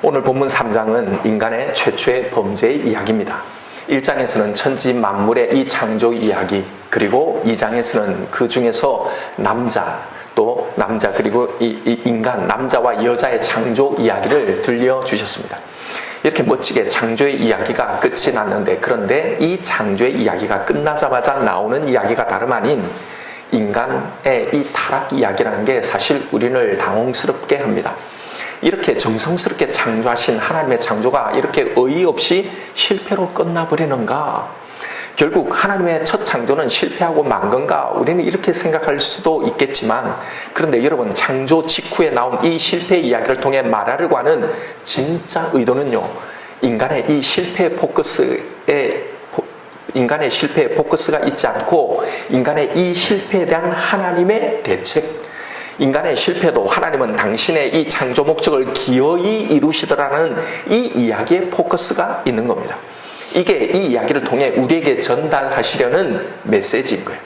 오늘 본문 3장은 인간의 최초의 범죄의 이야기입니다. 1장에서는 천지 만물의 이 창조 이야기, 그리고 2장에서는 그 중에서 남자 그리고 이 인간, 남자와 여자의 창조 이야기를 들려주셨습니다. 이렇게 멋지게 창조의 이야기가 끝이 났는데, 그런데 이 창조의 이야기가 끝나자마자 나오는 이야기가 다름 아닌 인간의 이 타락 이야기라는 게 사실 우리를 당혹스럽게 합니다. 이렇게 정성스럽게 창조하신 하나님의 창조가 이렇게 어이없이 실패로 끝나버리는가? 결국 하나님의 첫 창조는 실패하고 만 건가? 우리는 이렇게 생각할 수도 있겠지만, 그런데 여러분, 창조 직후에 나온 이 실패 이야기를 통해 말하려고 하는 진짜 의도는요, 인간의 실패의 포커스가 있지 않고 인간의 이 실패에 대한 하나님의 대책, 인간의 실패도 하나님은 당신의 이 창조 목적을 기어이 이루시더라는 이 이야기의 포커스가 있는 겁니다. 이게 이 이야기를 통해 우리에게 전달하시려는 메시지인 거예요.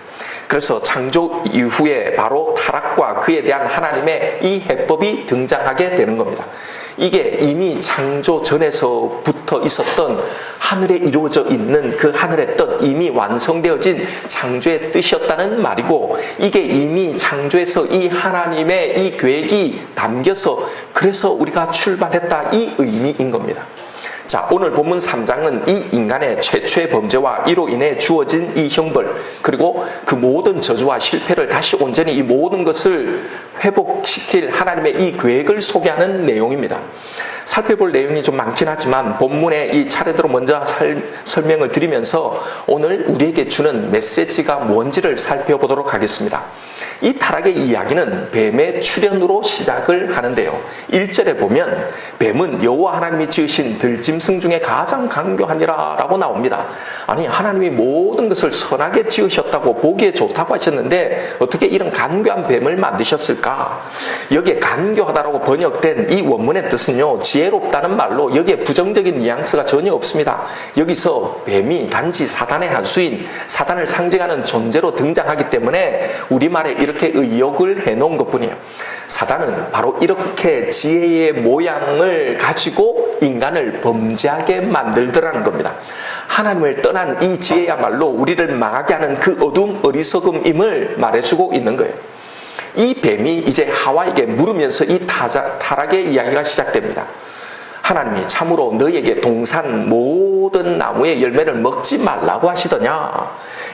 그래서 창조 이후에 바로 타락과 그에 대한 하나님의 이 해법이 등장하게 되는 겁니다. 이게 이미 창조 전에서부터 있었던 하늘에 이루어져 있는 그 하늘의 뜻, 이미 완성되어진 창조의 뜻이었다는 말이고, 이게 이미 창조에서 이 하나님의 이 계획이 담겨서 그래서 우리가 출발했다, 이 의미인 겁니다. 자, 오늘 본문 3장은 이 인간의 최초의 범죄와 이로 인해 주어진 이 형벌, 그리고 그 모든 저주와 실패를 다시 온전히 이 모든 것을 회복시킬 하나님의 이 계획을 소개하는 내용입니다. 살펴볼 내용이 좀 많긴 하지만 본문의 이 차례대로 먼저 설명을 드리면서 오늘 우리에게 주는 메시지가 뭔지를 살펴보도록 하겠습니다. 이 타락의 이야기는 뱀의 출현으로 시작을 하는데요. 1절에 보면 뱀은 여호와 하나님이 지으신 들짐승 중에 가장 간교하니라 라고 나옵니다. 아니, 하나님이 모든 것을 선하게 지으셨다고, 보기에 좋다고 하셨는데 어떻게 이런 간교한 뱀을 만드셨을까? 여기에 간교하다라고 번역된 이 원문의 뜻은요, 지혜롭다는 말로 여기에 부정적인 뉘앙스가 전혀 없습니다. 여기서 뱀이 단지 사단의 한 수인, 사단을 상징하는 존재로 등장하기 때문에 우리말에 이렇게 의역을 해놓은 것뿐이에요. 사단은 바로 이렇게 지혜의 모양을 가지고 인간을 범죄하게 만들더라는 겁니다. 하나님을 떠난 이 지혜야말로 우리를 망하게 하는 그 어둠, 어리석음임을 말해주고 있는 거예요. 이 뱀이 이제 하와에게 물으면서 이 타락의 이야기가 시작됩니다. 하나님이 참으로 너희에게 동산 모든 나무의 열매를 먹지 말라고 하시더냐?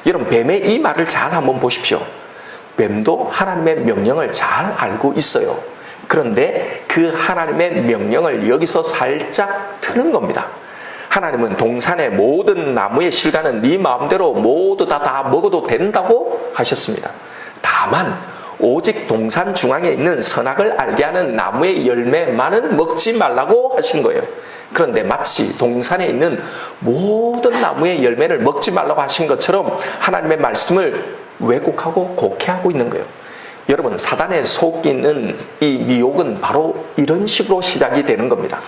여러분, 뱀의 이 말을 잘 한번 보십시오. 뱀도 하나님의 명령을 잘 알고 있어요. 그런데 그 하나님의 명령을 여기서 살짝 트는 겁니다. 하나님은 동산의 모든 나무의 실과는 네 마음대로 모두 다 먹어도 된다고 하셨습니다. 다만 오직 동산 중앙에 있는 선악을 알게 하는 나무의 열매만은 먹지 말라고 하신 거예요. 그런데 마치 동산에 있는 모든 나무의 열매를 먹지 말라고 하신 것처럼 하나님의 말씀을 왜곡하고 곡해하고 있는 거예요. 여러분, 사단의 속이는 이 미혹은 바로 이런 식으로 시작이 되는 겁니다.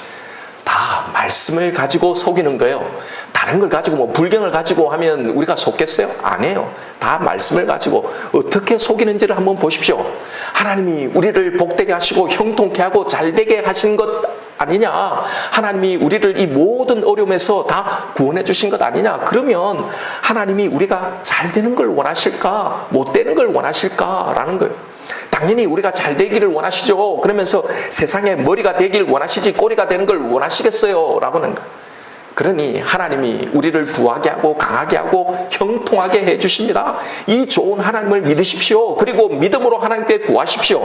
다 말씀을 가지고 속이는 거예요. 다른 걸 가지고 뭐 불경을 가지고 하면 우리가 속겠어요? 아니에요. 다 말씀을 가지고 어떻게 속이는지를 한번 보십시오. 하나님이 우리를 복되게 하시고 형통케 하고 잘되게 하신 것 아니냐? 하나님이 우리를 이 모든 어려움에서 다 구원해 주신 것 아니냐? 그러면 하나님이 우리가 잘 되는 걸 원하실까? 못 되는 걸 원하실까라는 거예요. 당연히 우리가 잘 되기를 원하시죠. 그러면서 세상에 머리가 되길 원하시지 꼬리가 되는 걸 원하시겠어요? 라고 하는 거예요. 그러니 하나님이 우리를 부하게 하고 강하게 하고 형통하게 해주십니다. 이 좋은 하나님을 믿으십시오. 그리고 믿음으로 하나님께 구하십시오.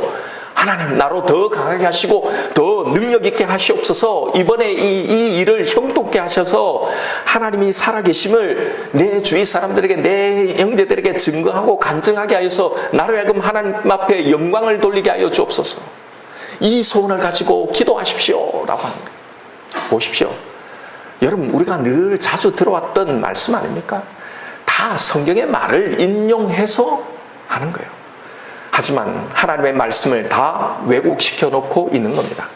하나님, 나로 더 강하게 하시고 더 능력 있게 하시옵소서. 이번에 이 일을 형통케 하셔서 하나님이 살아계심을 내 주위 사람들에게, 내 형제들에게 증거하고 간증하게 하여서 나로 하여금 하나님 앞에 영광을 돌리게 하여 주옵소서. 이 소원을 가지고 기도하십시오 라고 하는 거예요. 보십시오. 여러분, 우리가 늘 자주 들어왔던 말씀 아닙니까? 다 성경의 말을 인용해서 하는 거예요. 하지만 하나님의 말씀을 다 왜곡시켜 놓고 있는 겁니다.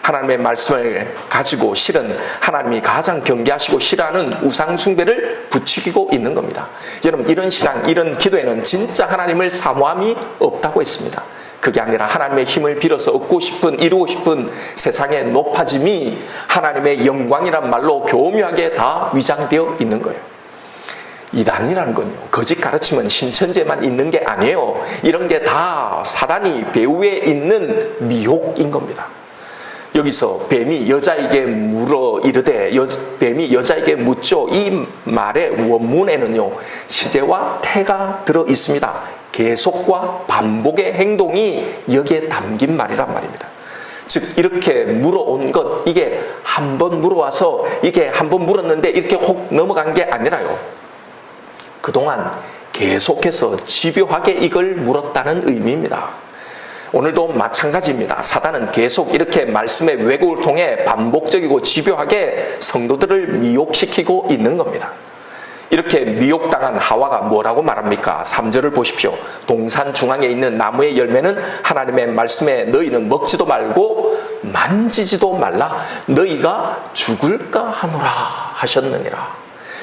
하나님의 말씀을 가지고 실은 하나님이 가장 경계하시고 싫어하는 우상숭배를 부추기고 있는 겁니다. 여러분, 이런 신앙, 이런 기도에는 진짜 하나님을 사모함이 없다고 했습니다. 그게 아니라 하나님의 힘을 빌어서 얻고 싶은, 이루고 싶은 세상의 높아짐이 하나님의 영광이란 말로 교묘하게 다 위장되어 있는 거예요. 이단이라는 건요, 거짓 가르침은 신천지에만 있는 게 아니에요. 이런 게 다 사단이 배후에 있는 미혹인 겁니다. 여기서 뱀이 여자에게 물어 이르되, 뱀이 여자에게 묻죠. 이 말의 원문에는요, 시제와 태가 들어 있습니다. 계속과 반복의 행동이 여기에 담긴 말이란 말입니다. 즉 이렇게 물어온 것, 이게 한 번 물어와서 이게 한 번 물었는데 이렇게 혹 넘어간 게 아니라요, 그동안 계속해서 집요하게 이걸 물었다는 의미입니다. 오늘도 마찬가지입니다. 사단은 계속 이렇게 말씀의 왜곡을 통해 반복적이고 집요하게 성도들을 미혹시키고 있는 겁니다. 이렇게 미혹당한 하와가 뭐라고 말합니까? 3절을 보십시오. 동산 중앙에 있는 나무의 열매는 하나님의 말씀에 너희는 먹지도 말고 만지지도 말라, 너희가 죽을까 하노라 하셨느니라.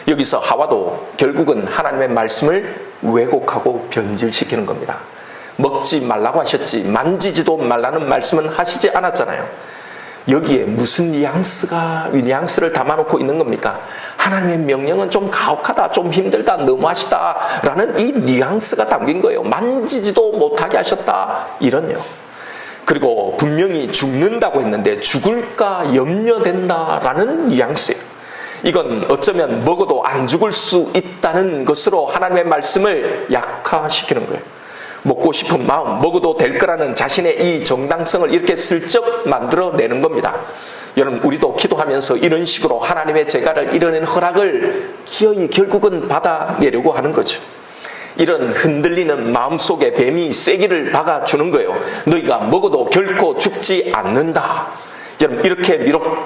여기서 하와도 결국은 하나님의 말씀을 왜곡하고 변질시키는 겁니다. 먹지 말라고 하셨지 만지지도 말라는 말씀은 하시지 않았잖아요. 여기에 무슨 뉘앙스를 담아놓고 있는 겁니까? 하나님의 명령은 좀 가혹하다, 좀 힘들다, 너무하시다 라는 이 뉘앙스가 담긴 거예요. 만지지도 못하게 하셨다, 이런요. 그리고 분명히 죽는다고 했는데 죽을까 염려된다라는 뉘앙스예요. 이건 어쩌면 먹어도 안 죽을 수 있다는 것으로 하나님의 말씀을 약화시키는 거예요. 먹고 싶은 마음, 먹어도 될 거라는 자신의 이 정당성을 이렇게 슬쩍 만들어내는 겁니다. 여러분, 우리도 기도하면서 이런 식으로 하나님의 제가를 이뤄낸 허락을 기어이 결국은 받아내려고 하는 거죠. 이런 흔들리는 마음속에 뱀이 쐐기를 박아주는 거예요. 너희가 먹어도 결코 죽지 않는다. 여러분, 이렇게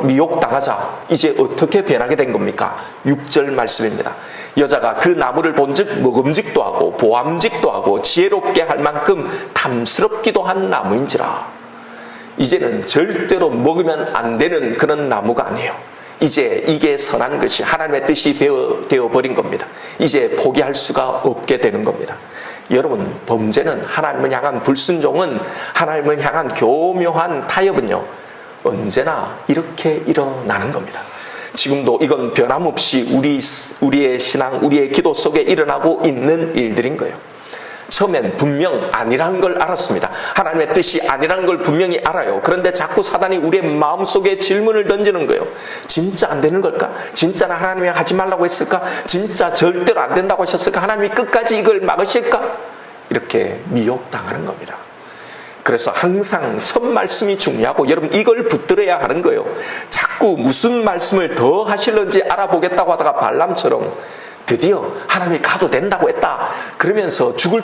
미혹당하자 이제 어떻게 변하게 된 겁니까? 6절 말씀입니다. 여자가 그 나무를 본즉 먹음직도 하고 보암직도 하고 지혜롭게 할 만큼 탐스럽기도 한 나무인지라. 이제는 절대로 먹으면 안 되는 그런 나무가 아니에요. 이제 이게 선한 것이 하나님의 뜻이 되어버린 겁니다. 이제 포기할 수가 없게 되는 겁니다. 여러분, 범죄는, 하나님을 향한 불순종은, 하나님을 향한 교묘한 타협은요, 언제나 이렇게 일어나는 겁니다. 지금도 이건 변함없이 우리의 신앙, 우리의 기도 속에 일어나고 있는 일들인 거예요. 처음엔 분명 아니라는 걸 알았습니다. 하나님의 뜻이 아니라는 걸 분명히 알아요. 그런데 자꾸 사단이 우리의 마음속에 질문을 던지는 거예요. 진짜 안 되는 걸까? 진짜는 하나님이 하지 말라고 했을까? 진짜 절대로 안 된다고 하셨을까? 하나님이 끝까지 이걸 막으실까? 이렇게 미혹당하는 겁니다. 그래서 항상 첫 말씀이 중요하고, 여러분 이걸 붙들어야 하는 거예요. 자꾸 무슨 말씀을 더 하실런지 알아보겠다고 하다가 발람처럼 드디어 하나님이 가도 된다고 했다 그러면서 죽을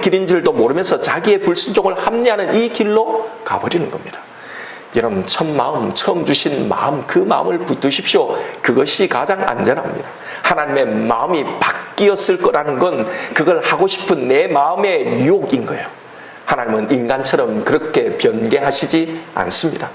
길인 줄도 모르면서 자기의 불순종을 합리하는 이 길로 가버리는 겁니다. 여러분, 첫 마음, 처음 주신 마음, 그 마음을 붙드십시오. 그것이 가장 안전합니다. 하나님의 마음이 바뀌었을 거라는 건 그걸 하고 싶은 내 마음의 유혹인 거예요. 하나님은 인간처럼 그렇게 변개하시지 않습니다.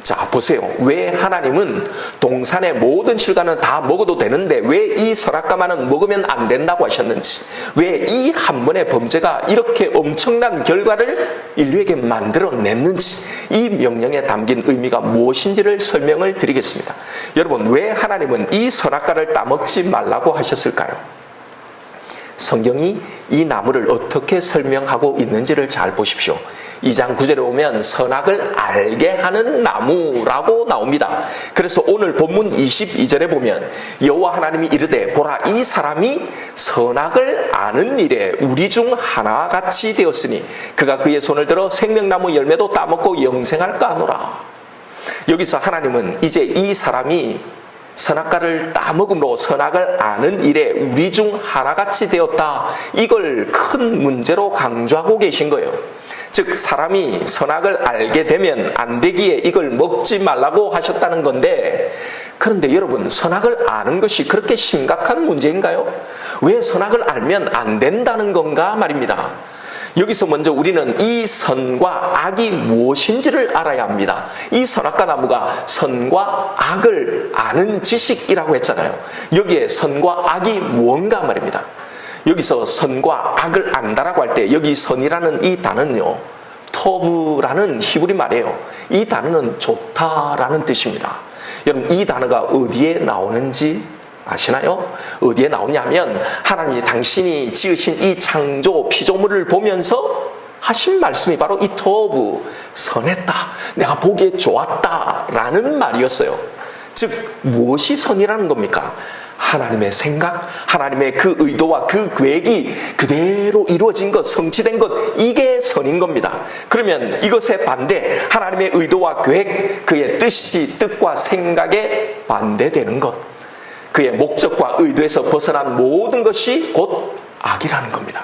자, 보세요. 왜 하나님은 동산의 모든 실과는 다 먹어도 되는데 왜 이 선악과만은 먹으면 안 된다고 하셨는지, 왜 이 한 번의 범죄가 이렇게 엄청난 결과를 인류에게 만들어냈는지, 이 명령에 담긴 의미가 무엇인지를 설명을 드리겠습니다. 여러분, 왜 하나님은 이 선악과를 따먹지 말라고 하셨을까요? 성경이 이 나무를 어떻게 설명하고 있는지를 잘 보십시오. 2장 9절에 보면 선악을 알게 하는 나무라고 나옵니다. 그래서 오늘 본문 22절에 보면 여호와 하나님이 이르되 보라, 이 사람이 선악을 아는 일에 우리 중 하나같이 되었으니 그가 그의 손을 들어 생명나무 열매도 따먹고 영생할까 하노라. 여기서 하나님은 이제 이 사람이 선악과를 따먹음으로 선악을 아는 일에 우리 중 하나같이 되었다, 이걸 큰 문제로 강조하고 계신 거예요. 즉 사람이 선악을 알게 되면 안 되기에 이걸 먹지 말라고 하셨다는 건데, 그런데 여러분, 선악을 아는 것이 그렇게 심각한 문제인가요? 왜 선악을 알면 안 된다는 건가 말입니다. 여기서 먼저 우리는 이 선과 악이 무엇인지를 알아야 합니다. 이 선악과 나무가 선과 악을 아는 지식이라고 했잖아요. 여기에 선과 악이 무언가 말입니다. 여기서 선과 악을 안다라고 할 때 여기 선이라는 이 단어는요, 토브라는 히브리 말이에요. 이 단어는 좋다라는 뜻입니다. 여러분, 이 단어가 어디에 나오는지 아시나요? 어디에 나오냐면 하나님이 당신이 지으신 이 창조 피조물을 보면서 하신 말씀이 바로 이 토브, 선했다, 내가 보기에 좋았다라는 말이었어요. 즉 무엇이 선이라는 겁니까? 하나님의 생각, 하나님의 그 의도와 그 계획이 그대로 이루어진 것, 성취된 것, 이게 선인 겁니다. 그러면 이것의 반대, 하나님의 의도와 계획, 그의 뜻과 생각에 반대되는 것, 그의 목적과 의도에서 벗어난 모든 것이 곧 악이라는 겁니다.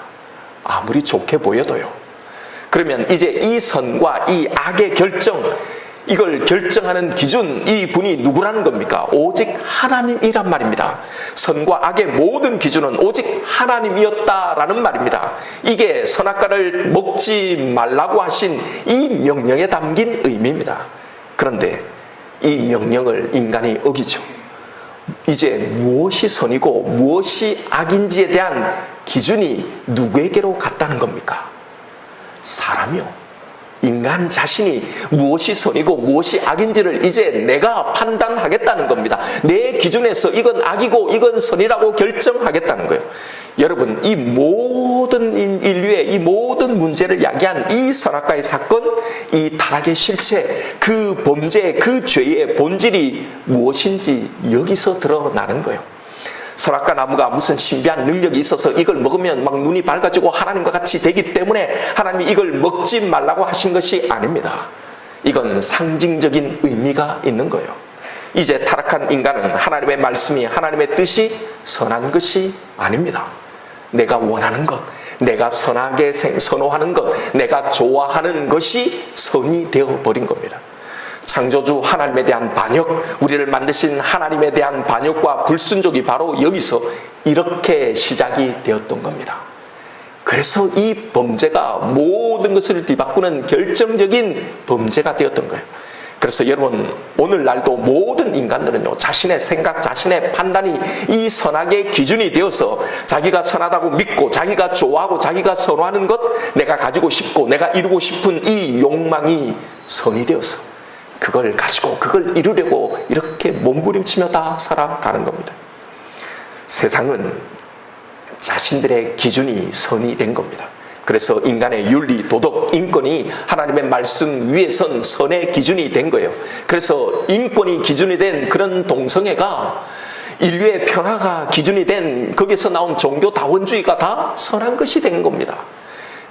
아무리 좋게 보여도요. 그러면 이제 이 선과 이 악의 결정, 이걸 결정하는 기준, 이 분이 누구라는 겁니까? 오직 하나님이란 말입니다. 선과 악의 모든 기준은 오직 하나님이었다라는 말입니다. 이게 선악과를 먹지 말라고 하신 이 명령에 담긴 의미입니다. 그런데 이 명령을 인간이 어기죠. 이제 무엇이 선이고 무엇이 악인지에 대한 기준이 누구에게로 갔다는 겁니까? 사람이요. 인간 자신이 무엇이 선이고 무엇이 악인지를 이제 내가 판단하겠다는 겁니다. 내 기준에서 이건 악이고 이건 선이라고 결정하겠다는 거예요. 여러분, 이 모든 인류의 이 모든 문제를 야기한 이 선악과의 사건, 이 타락의 실체, 그 범죄, 그 죄의 본질이 무엇인지 여기서 드러나는 거예요. 선악과 나무가 무슨 신비한 능력이 있어서 이걸 먹으면 막 눈이 밝아지고 하나님과 같이 되기 때문에 하나님이 이걸 먹지 말라고 하신 것이 아닙니다. 이건 상징적인 의미가 있는 거예요. 이제 타락한 인간은 하나님의 말씀이, 하나님의 뜻이 선한 것이 아닙니다. 내가 원하는 것, 내가 선하게 선호하는 것, 내가 좋아하는 것이 선이 되어버린 겁니다. 창조주 하나님에 대한 반역, 우리를 만드신 하나님에 대한 반역과 불순종이 바로 여기서 이렇게 시작이 되었던 겁니다. 그래서 이 범죄가 모든 것을 뒤바꾸는 결정적인 범죄가 되었던 거예요. 그래서 여러분, 오늘날도 모든 인간들은요, 자신의 생각, 자신의 판단이 이 선악의 기준이 되어서 자기가 선하다고 믿고 자기가 좋아하고 자기가 선호하는 것, 내가 가지고 싶고 내가 이루고 싶은 이 욕망이 선이 되어서 그걸 가지고 그걸 이루려고 이렇게 몸부림치며 다 살아가는 겁니다. 세상은 자신들의 기준이 선이 된 겁니다. 그래서 인간의 윤리, 도덕, 인권이 하나님의 말씀 위에 선 선의 기준이 된 거예요. 그래서 인권이 기준이 된 그런 동성애가, 인류의 평화가 기준이 된 거기서 나온 종교다원주의가 다 선한 것이 된 겁니다.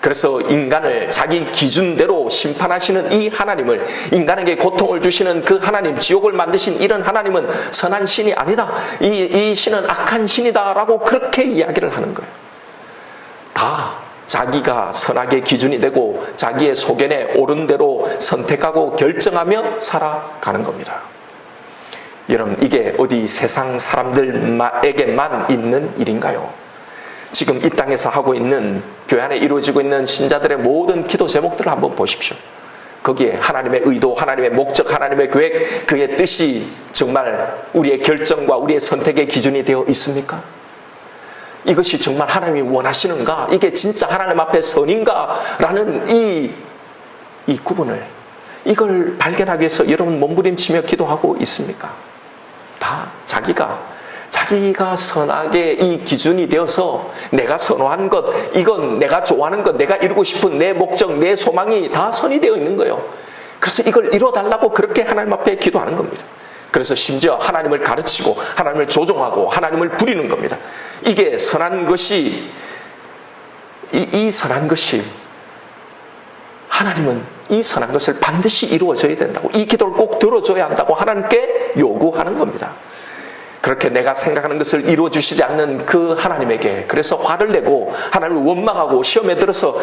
그래서 인간을 자기 기준대로 심판하시는 이 하나님을, 인간에게 고통을 주시는 그 하나님, 지옥을 만드신 이런 하나님은 선한 신이 아니다, 이 신은 악한 신이다라고 그렇게 이야기를 하는 거예요. 다 자기가 선악의 기준이 되고 자기의 소견에 옳은 대로 선택하고 결정하며 살아가는 겁니다. 여러분, 이게 어디 세상 사람들에게만 있는 일인가요? 지금 이 땅에서 하고 있는, 교회 안에 이루어지고 있는 신자들의 모든 기도 제목들을 한번 보십시오. 거기에 하나님의 의도, 하나님의 목적, 하나님의 계획, 그의 뜻이 정말 우리의 결정과 우리의 선택의 기준이 되어 있습니까? 이것이 정말 하나님이 원하시는가? 이게 진짜 하나님 앞에 선인가? 라는 이 구분을, 이걸 발견하기 위해서 여러분 몸부림치며 기도하고 있습니까? 다 자기가 선하게 이 기준이 되어서 내가 선호한 것, 이건 내가 좋아하는 것, 내가 이루고 싶은 내 목적, 내 소망이 다 선이 되어 있는 거예요. 그래서 이걸 이뤄달라고 그렇게 하나님 앞에 기도하는 겁니다. 그래서 심지어 하나님을 가르치고 하나님을 조종하고 하나님을 부리는 겁니다. 이게 선한 것이, 이 선한 것이, 하나님은 이 선한 것을 반드시 이루어져야 된다고, 이 기도를 꼭 들어줘야 한다고 하나님께 요구하는 겁니다. 그렇게 내가 생각하는 것을 이루어주시지 않는 그 하나님에게 그래서 화를 내고 하나님을 원망하고 시험에 들어서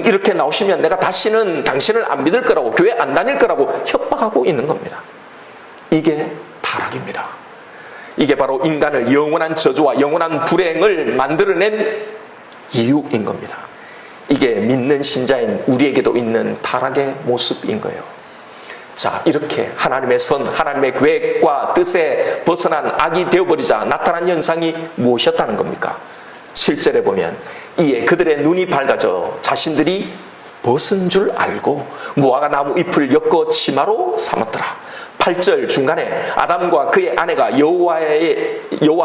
이렇게 나오시면 내가 다시는 당신을 안 믿을 거라고, 교회 안 다닐 거라고 협박하고 있는 겁니다. 이게 타락입니다. 이게 바로 인간을 영원한 저주와 영원한 불행을 만들어낸 이유인 겁니다. 이게 믿는 신자인 우리에게도 있는 타락의 모습인 거예요. 자, 이렇게 하나님의 선, 하나님의 계획과 뜻에 벗어난 악이 되어버리자 나타난 현상이 무엇이었다는 겁니까? 7절에 보면 이에 그들의 눈이 밝아져 자신들이 벗은 줄 알고 무화과 나무 잎을 엮어 치마로 삼았더라. 8절 중간에 아담과 그의 아내가 여호와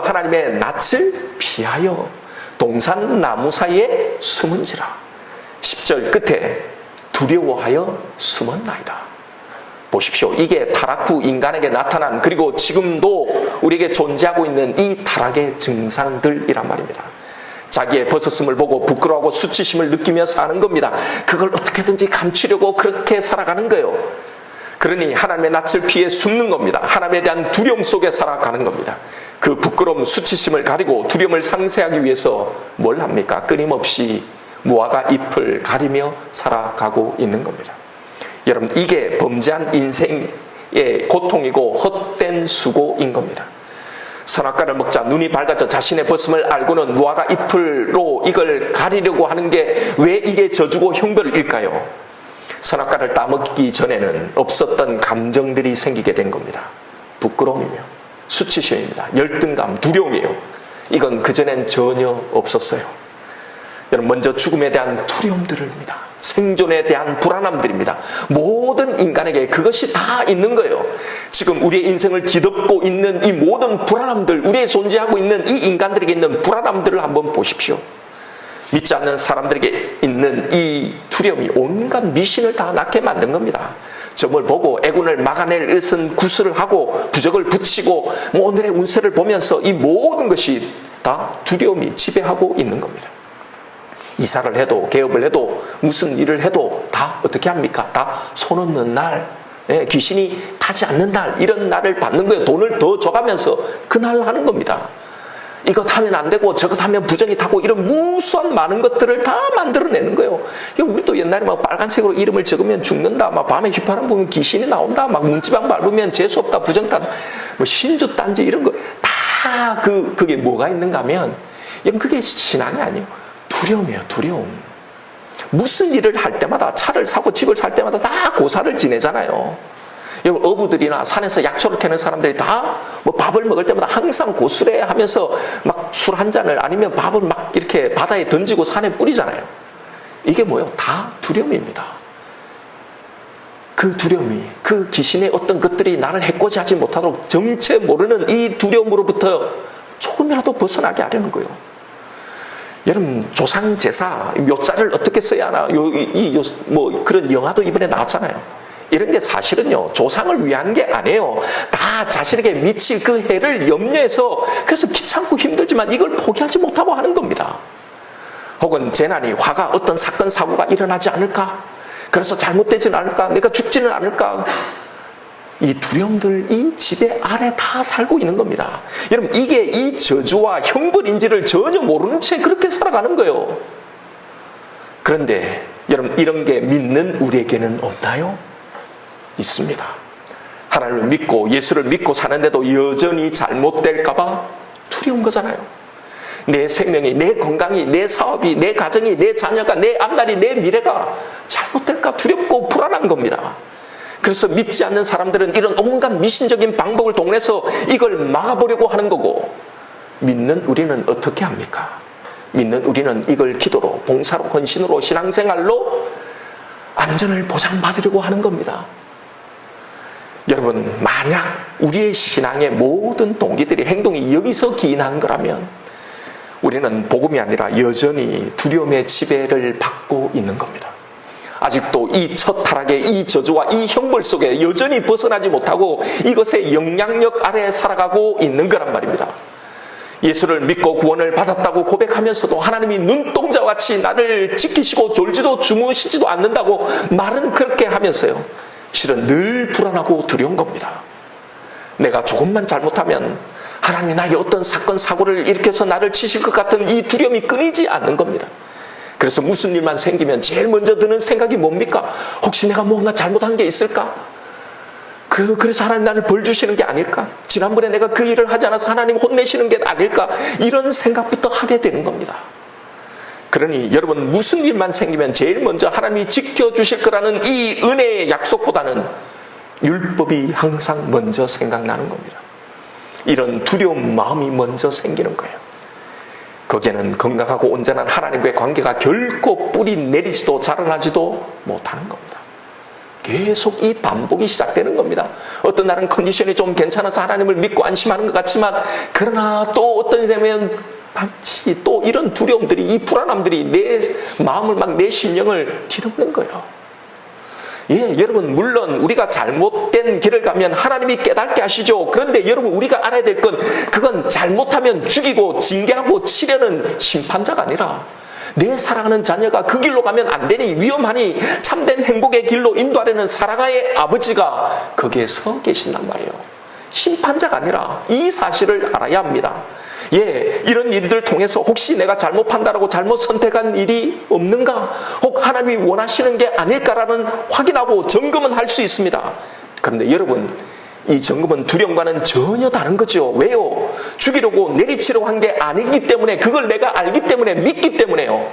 하나님의 낯을 피하여 동산 나무 사이에 숨은지라. 10절 끝에 두려워하여 숨었나이다. 보십시오. 이게 타락 후 인간에게 나타난, 그리고 지금도 우리에게 존재하고 있는 이 타락의 증상들이란 말입니다. 자기의 벗었음을 보고 부끄러워하고 수치심을 느끼며 사는 겁니다. 그걸 어떻게든지 감추려고 그렇게 살아가는 거예요. 그러니 하나님의 낯을 피해 숨는 겁니다. 하나님에 대한 두려움 속에 살아가는 겁니다. 그 부끄러움, 수치심을 가리고 두려움을 상쇄하기 위해서 뭘 합니까? 끊임없이 무화과 잎을 가리며 살아가고 있는 겁니다. 여러분, 이게 범죄한 인생의 고통이고 헛된 수고인 겁니다. 선악과를 먹자 눈이 밝아져 자신의 벗음을 알고는 무화과 잎으로 이걸 가리려고 하는 게 왜 이게 저주고 형벌일까요? 선악과를 따먹기 전에는 없었던 감정들이 생기게 된 겁니다. 부끄러움이며 수치심입니다. 열등감, 두려움이에요. 이건 그전엔 전혀 없었어요. 여러분, 먼저 죽음에 대한 두려움들입니다. 생존에 대한 불안함들입니다. 모든 인간에게 그것이 다 있는 거예요. 지금 우리의 인생을 뒤덮고 있는 이 모든 불안함들, 우리의 존재하고 있는 이 인간들에게 있는 불안함들을 한번 보십시오. 믿지 않는 사람들에게 있는 이 두려움이 온갖 미신을 다 낳게 만든 겁니다. 점을 보고 애군을 막아낼 의은 구슬을 하고 부적을 붙이고 오늘의 운세를 보면서 이 모든 것이 다 두려움이 지배하고 있는 겁니다. 이사를 해도 개업을 해도 무슨 일을 해도 다 어떻게 합니까? 다 손 없는 날, 귀신이 타지 않는 날, 이런 날을 받는 거예요. 돈을 더 줘가면서 그날 하는 겁니다. 이것 하면 안 되고 저것 하면 부정이 타고 이런 무수한 많은 것들을 다 만들어내는 거예요. 우리도 옛날에 막 빨간색으로 이름을 적으면 죽는다, 막 밤에 휘파람 보면 귀신이 나온다, 막 문지방 밟으면 재수 없다, 부정다, 뭐 신주 딴지 이런 거 다 그게 뭐가 있는가 하면 그게 신앙이 아니에요. 두려움이에요. 두려움. 무슨 일을 할 때마다, 차를 사고 집을 살 때마다 다 고사를 지내잖아요. 여러분, 어부들이나 산에서 약초를 캐는 사람들이 다 뭐 밥을 먹을 때마다 항상 고수래 하면서 막 술 한 잔을, 아니면 밥을 막 이렇게 바다에 던지고 산에 뿌리잖아요. 이게 뭐예요? 다 두려움입니다. 그 두려움이, 그 귀신의 어떤 것들이 나를 해코지하지 못하도록 정체 모르는 이 두려움으로부터 조금이라도 벗어나게 하려는 거예요. 여러분, 조상 제사 묘자를 어떻게 써야 하나, 뭐 그런 영화도 이번에 나왔잖아요. 이런 게 사실은요, 조상을 위한 게 아니에요. 다 자신에게 미칠 그 해를 염려해서, 그래서 귀찮고 힘들지만 이걸 포기하지 못하고 하는 겁니다. 혹은 재난이, 화가, 어떤 사건 사고가 일어나지 않을까? 그래서 잘못되지는 않을까? 내가 죽지는 않을까? 이 두려움들, 이 지배 아래 다 살고 있는 겁니다. 여러분, 이게 이 저주와 형벌인지를 전혀 모르는 채 그렇게 살아가는 거예요. 그런데 여러분, 이런 게 믿는 우리에게는 없나요? 있습니다. 하나님을 믿고 예수를 믿고 사는데도 여전히 잘못될까봐 두려운 거잖아요. 내 생명이, 내 건강이, 내 사업이, 내 가정이, 내 자녀가, 내 앞날이, 내 미래가 잘못될까 두렵고 불안한 겁니다. 그래서 믿지 않는 사람들은 이런 온갖 미신적인 방법을 동원해서 이걸 막아보려고 하는 거고, 믿는 우리는 어떻게 합니까? 믿는 우리는 이걸 기도로, 봉사로, 헌신으로, 신앙생활로 안전을 보장받으려고 하는 겁니다. 여러분, 만약 우리의 신앙의 모든 동기들이, 행동이 여기서 기인한 거라면 우리는 복음이 아니라 여전히 두려움의 지배를 받고 있는 겁니다. 아직도 이 첫 타락의 이 저주와 이 형벌 속에 여전히 벗어나지 못하고 이것의 영향력 아래에 살아가고 있는 거란 말입니다. 예수를 믿고 구원을 받았다고 고백하면서도 하나님이 눈동자와 같이 나를 지키시고 졸지도 주무시지도 않는다고 말은 그렇게 하면서요, 실은 늘 불안하고 두려운 겁니다. 내가 조금만 잘못하면 하나님이 나에게 어떤 사건 사고를 일으켜서 나를 치실 것 같은 이 두려움이 끊이지 않는 겁니다. 그래서 무슨 일만 생기면 제일 먼저 드는 생각이 뭡니까? 혹시 내가 뭔가 잘못한 게 있을까? 그래서 하나님 나를 벌 주시는 게 아닐까? 지난번에 내가 그 일을 하지 않아서 하나님 혼내시는 게 아닐까? 이런 생각부터 하게 되는 겁니다. 그러니 여러분, 무슨 일만 생기면 제일 먼저 하나님이 지켜주실 거라는 이 은혜의 약속보다는 율법이 항상 먼저 생각나는 겁니다. 이런 두려운 마음이 먼저 생기는 거예요. 거기에는 건강하고 온전한 하나님과의 관계가 결코 뿌리 내리지도 자라나지도 못하는 겁니다. 계속 이 반복이 시작되는 겁니다. 어떤 날은 컨디션이 좀 괜찮아서 하나님을 믿고 안심하는 것 같지만, 그러나 또 어떤 때면 반드시 또 이런 두려움들이, 이 불안함들이 내 마음을 막, 내 심령을 뒤덮는 거예요. 예, 여러분, 물론 우리가 잘못된 길을 가면 하나님이 깨닫게 하시죠. 그런데 여러분, 우리가 알아야 될 건, 그건 잘못하면 죽이고 징계하고 치려는 심판자가 아니라, 내 사랑하는 자녀가 그 길로 가면 안 되니, 위험하니 참된 행복의 길로 인도하려는 사랑의 아버지가 거기에 서 계신단 말이에요. 심판자가 아니라 이 사실을 알아야 합니다. 예, 이런 일들을 통해서 혹시 내가 잘못 판단하고 잘못 선택한 일이 없는가, 혹 하나님이 원하시는 게 아닐까라는 확인하고 점검은 할 수 있습니다. 그런데 여러분, 이 점검은 두려움과는 전혀 다른 거죠. 왜요? 죽이려고 내리치려고 한 게 아니기 때문에, 그걸 내가 알기 때문에, 믿기 때문에요.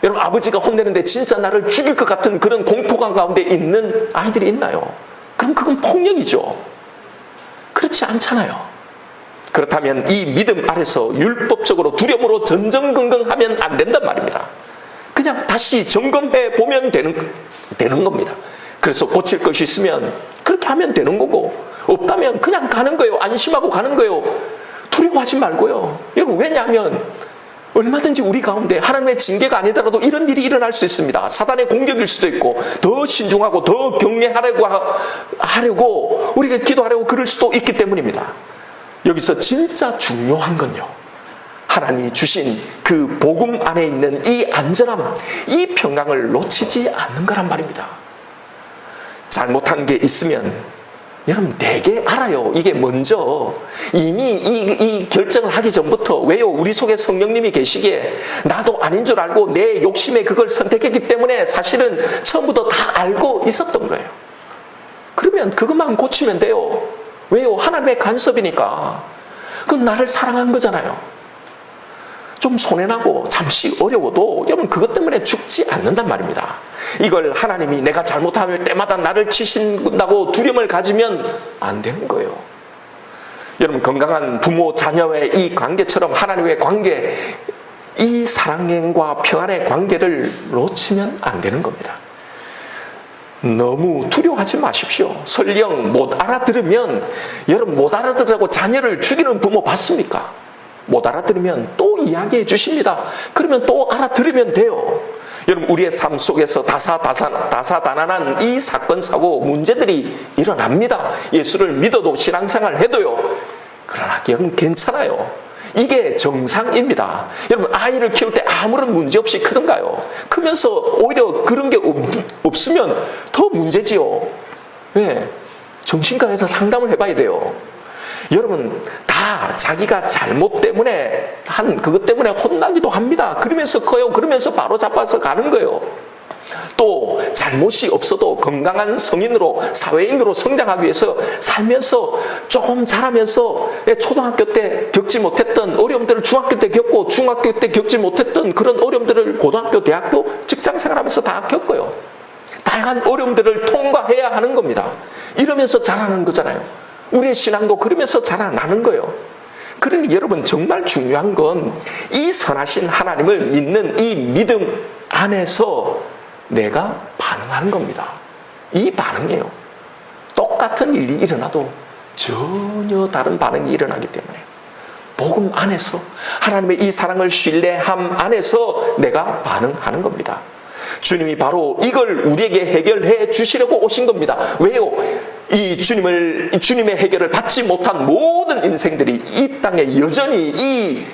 여러분, 아버지가 혼내는데 진짜 나를 죽일 것 같은 그런 공포감 가운데 있는 아이들이 있나요? 그럼 그건 폭력이죠. 그렇지 않잖아요. 그렇다면 이 믿음 아래서 율법적으로 두려움으로 전전긍긍하면 안 된단 말입니다. 그냥 다시 점검해 보면 되는 겁니다. 그래서 고칠 것이 있으면 그렇게 하면 되는 거고, 없다면 그냥 가는 거예요. 안심하고 가는 거예요. 두려워하지 말고요. 여러분, 왜냐하면 얼마든지 우리 가운데 하나님의 징계가 아니더라도 이런 일이 일어날 수 있습니다. 사단의 공격일 수도 있고, 더 신중하고 더 경외하려고 우리가 기도하려고 그럴 수도 있기 때문입니다. 여기서 진짜 중요한 건요, 하나님이 주신 그 복음 안에 있는 이 안전함, 이 평강을 놓치지 않는 거란 말입니다. 잘못한 게 있으면 여러분 되게 알아요. 이게 먼저 이미 이 결정을 하기 전부터. 왜요? 우리 속에 성령님이 계시기에 나도 아닌 줄 알고 내 욕심에 그걸 선택했기 때문에 사실은 처음부터 다 알고 있었던 거예요. 그러면 그것만 고치면 돼요. 왜요? 하나님의 간섭이니까. 그건 나를 사랑한 거잖아요. 좀 손해나고 잠시 어려워도 여러분 그것 때문에 죽지 않는단 말입니다. 이걸 하나님이 내가 잘못하면 때마다 나를 치신다고 두려움을 가지면 안 되는 거예요. 여러분, 건강한 부모 자녀의 이 관계처럼 하나님의 관계, 이 사랑과 평안의 관계를 놓치면 안 되는 겁니다. 너무 두려워하지 마십시오. 설령 못 알아들으면, 여러분 못 알아들으라고 자녀를 죽이는 부모 봤습니까? 못 알아들으면 또 이야기해 주십니다. 그러면 또 알아들으면 돼요. 여러분, 우리의 삶 속에서 다사다난한 이 사건 사고 문제들이 일어납니다. 예수를 믿어도 신앙생활 해도요. 그러나 여러분 괜찮아요. 이게 정상입니다. 여러분, 아이를 키울 때 아무런 문제 없이 크던가요? 크면서 오히려 그런 게 없으면 더 문제지요. 왜? 정신과에서 상담을 해봐야 돼요. 여러분, 다 자기가 잘못 때문에 그것 때문에 혼나기도 합니다. 그러면서 커요. 그러면서 바로 잡아서 가는 거예요. 또 잘못이 없어도 건강한 성인으로, 사회인으로 성장하기 위해서 살면서 조금 자라면서 초등학교 때 겪지 못했던 어려움들을 중학교 때 겪고, 중학교 때 겪지 못했던 그런 어려움들을 고등학교, 대학교, 직장생활하면서 다 겪어요. 다양한 어려움들을 통과해야 하는 겁니다. 이러면서 자라는 거잖아요. 우리의 신앙도 그러면서 자라나는 거예요. 그러니 여러분, 정말 중요한 건 이 선하신 하나님을 믿는 이 믿음 안에서 내가 반응하는 겁니다. 이 반응이에요. 똑같은 일이 일어나도 전혀 다른 반응이 일어나기 때문에 복음 안에서 하나님의 이 사랑을 신뢰함 안에서 내가 반응하는 겁니다. 주님이 바로 이걸 우리에게 해결해 주시려고 오신 겁니다. 왜요? 이 주님의 해결을 받지 못한 모든 인생들이 이 땅에 여전히 이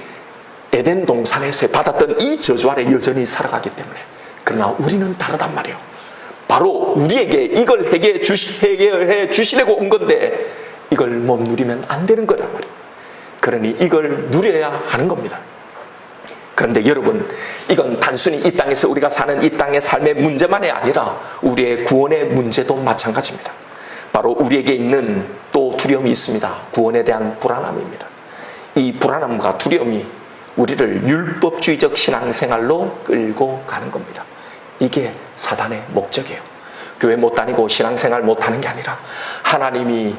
에덴 동산에서 받았던 이 저주 아래 여전히 살아가기 때문에. 그러나 우리는 다르단 말이에요. 바로 우리에게 이걸 해결해 주시려고 온 건데 이걸 못 누리면 안 되는 거란 말이에요. 그러니 이걸 누려야 하는 겁니다. 그런데 여러분, 이건 단순히 이 땅에서 우리가 사는 이 땅의 삶의 문제만이 아니라 우리의 구원의 문제도 마찬가지입니다. 바로 우리에게 있는 또 두려움이 있습니다. 구원에 대한 불안함입니다. 이 불안함과 두려움이 우리를 율법주의적 신앙생활로 끌고 가는 겁니다. 이게 사단의 목적이에요. 교회 못 다니고 신앙생활 못 하는 게 아니라 하나님이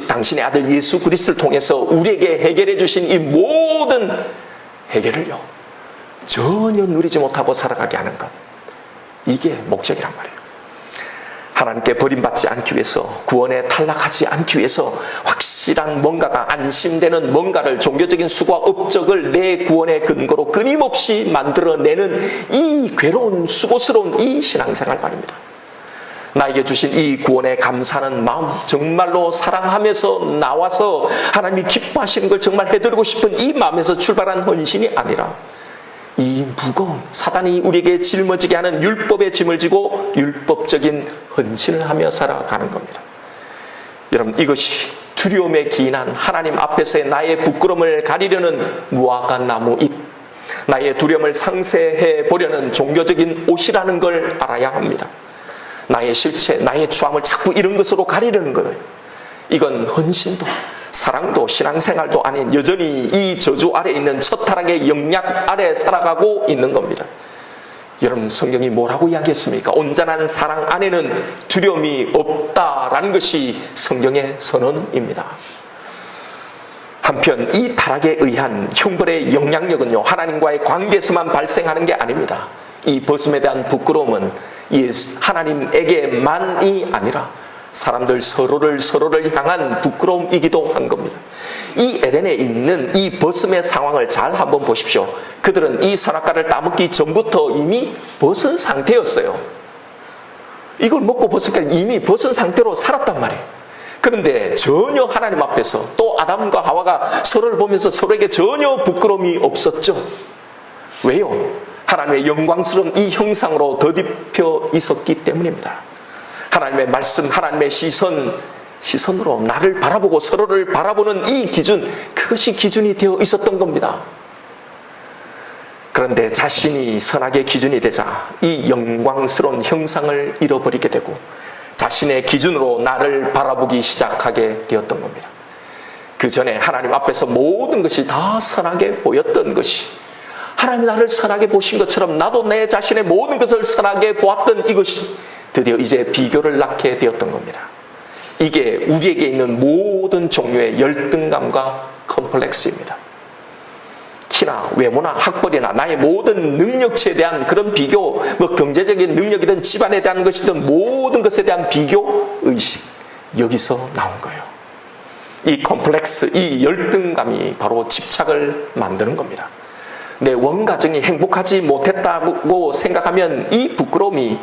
당신의 아들 예수 그리스도를 통해서 우리에게 해결해 주신 이 모든 해결을요 전혀 누리지 못하고 살아가게 하는 것, 이게 목적이란 말이에요. 하나님께 버림받지 않기 위해서, 구원에 탈락하지 않기 위해서 확실한 뭔가가, 안심되는 뭔가를, 종교적인 수고와 업적을 내 구원의 근거로 끊임없이 만들어내는 이 괴로운 수고스러운 이 신앙생활 말입니다. 나에게 주신 이 구원에 감사하는 마음, 정말로 사랑하면서 나와서 하나님이 기뻐하시는 걸 정말 해드리고 싶은 이 마음에서 출발한 헌신이 아니라, 이 무거운 사단이 우리에게 짊어지게 하는 율법의 짐을 지고 율법적인 헌신을 하며 살아가는 겁니다. 여러분, 이것이 두려움에 기인한 하나님 앞에서의 나의 부끄러움을 가리려는 무화과 나무 잎, 나의 두려움을 상쇄해 보려는 종교적인 옷이라는 걸 알아야 합니다. 나의 실체, 나의 추함을 자꾸 이런 것으로 가리려는 거예요. 이건 헌신도 사랑도 신앙생활도 아닌, 여전히 이 저주 아래 있는 첫 타락의 영향 아래 살아가고 있는 겁니다. 여러분, 성경이 뭐라고 이야기했습니까? 온전한 사랑 안에는 두려움이 없다라는 것이 성경의 선언입니다. 한편 이 타락에 의한 형벌의 영향력은요, 하나님과의 관계에서만 발생하는 게 아닙니다. 이 벗음에 대한 부끄러움은 하나님에게만이 아니라 사람들 서로를 향한 부끄러움이기도 한 겁니다. 이 에덴에 있는 이 벗음의 상황을 잘 한번 보십시오. 그들은 이 선악과를 따먹기 전부터 이미 벗은 상태였어요. 이걸 먹고 벗으니까 이미 벗은 상태로 살았단 말이에요. 그런데 전혀 하나님 앞에서, 또 아담과 하와가 서로를 보면서 서로에게 전혀 부끄러움이 없었죠. 왜요? 하나님의 영광스러운 이 형상으로 덧입혀 있었기 때문입니다. 하나님의 말씀, 하나님의 시선으로 나를 바라보고 서로를 바라보는 이 기준, 그것이 기준이 되어 있었던 겁니다. 그런데 자신이 선악의 기준이 되자 이 영광스러운 형상을 잃어버리게 되고 자신의 기준으로 나를 바라보기 시작하게 되었던 겁니다. 그 전에 하나님 앞에서 모든 것이 다 선하게 보였던 것이, 하나님이 나를 선하게 보신 것처럼 나도 내 자신의 모든 것을 선하게 보았던 이것이 드디어 이제 비교를 낳게 되었던 겁니다. 이게 우리에게 있는 모든 종류의 열등감과 컴플렉스입니다. 키나 외모나 학벌이나 나의 모든 능력치에 대한 그런 비교, 경제적인 능력이든 집안에 대한 것이든 모든 것에 대한 비교 의식, 여기서 나온 거예요. 이 컴플렉스, 이 열등감이 바로 집착을 만드는 겁니다. 내 원가정이 행복하지 못했다고 생각하면 이 부끄러움이,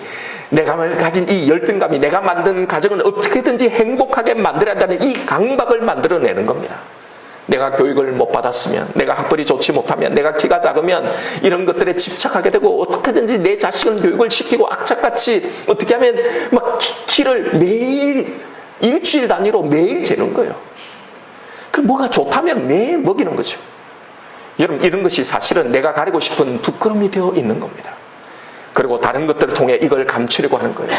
내가 가진 이 열등감이 내가 만든 가정은 어떻게든지 행복하게 만들어야 한다는 이 강박을 만들어내는 겁니다. 내가 교육을 못 받았으면, 내가 학벌이 좋지 못하면, 내가 키가 작으면 이런 것들에 집착하게 되고 어떻게든지 내 자식은 교육을 시키고 악착같이 어떻게 하면 막 키를 매일 일주일 단위로 매일 재는 거예요. 그 뭐가 좋다면 매일 먹이는 거죠. 여러분, 이런 것이 사실은 내가 가리고 싶은 부끄러움이 되어 있는 겁니다. 그리고 다른 것들을 통해 이걸 감추려고 하는 거예요.